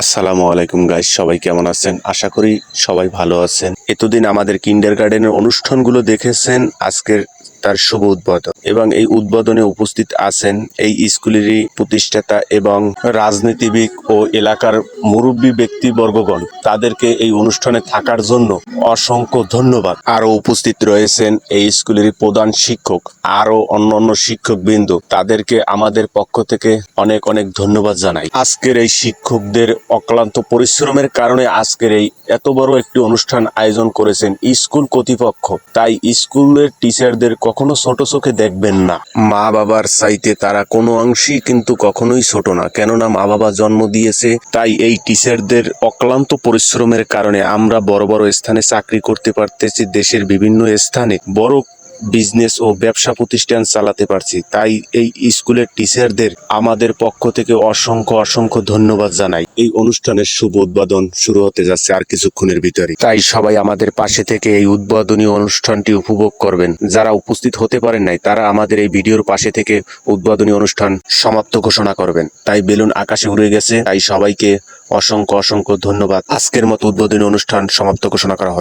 আসসালামু আলাইকুম গাইস, সবাই কেমন আছেন? আশা করি সবাই ভালো আছেন। এতদিন আমাদের কিন্ডারগার্টেনের অনুষ্ঠানগুলো দেখেছেন, আজকের তার শুভ উদ্বোধন এবং এই উদ্বোধনে উপস্থিত আছেন এই স্কুলেরই প্রতিষ্ঠাতা এবং রাজনীতিবিদ ও এলাকার মুরব্বী ব্যক্তিবর্গগণ। তাদেরকে এই অনুষ্ঠানে থাকার জন্য অসংখ্য ধন্যবাদ। আরও উপস্থিত রয়েছেন এই স্কুলেরই প্রধান শিক্ষক, আরও অন্যান্য শিক্ষকবৃন্দ। তাদেরকে আমাদের পক্ষ থেকে অনেক অনেক ধন্যবাদ জানাই। আজকের এই শিক্ষকদের অক্লান্ত পরিশ্রমের কারণে আজকের এই এত বড় একটি অনুষ্ঠান আয়োজন করেছেন স্কুল কর্তৃপক্ষ। তাই স্কুলের টিচারদের কখনো ছোট চোখে দেখবেন না। মা বাবার চাইতে তারা কোনো অংশেই কিন্তু কখনোই ছোট না, কেননা মা বাবা জন্ম দিয়েছে। তাই এই টিচারদের অক্লান্ত পরিশ্রমের কারণে আমরা বড় বড় স্থানে চাকরি করতে পারতেছি, দেশের বিভিন্ন স্থানে বড় বিজনেস ও ব্যবসা প্রতিষ্ঠান চালাতে পারছি। তাই এই স্কুলের টিচারদের আমাদের পক্ষ থেকে অসংখ্য অসংখ্য ধন্যবাদ জানাই। এই অনুষ্ঠানের শুভ উদ্বোধন শুরু হতে যাচ্ছে আর কিছুক্ষণের ভিতরে। তাই সবাই আমাদের পাশে থেকে এই উদ্বোধনী অনুষ্ঠানটি উপভোগ করবেন। যারা উপস্থিত হতে পারেন নাই তারা আমাদের এই ভিডিওর পাশে থেকে উদ্বোধনী অনুষ্ঠান সমাপ্ত ঘোষণা করবেন। তাই বেলুন আকাশে উড়ে গেছে, তাই সবাইকে অসংখ্য অসংখ্য ধন্যবাদ। আজকের মতো উদ্বোধনী অনুষ্ঠান সমাপ্ত ঘোষণা করা হলো।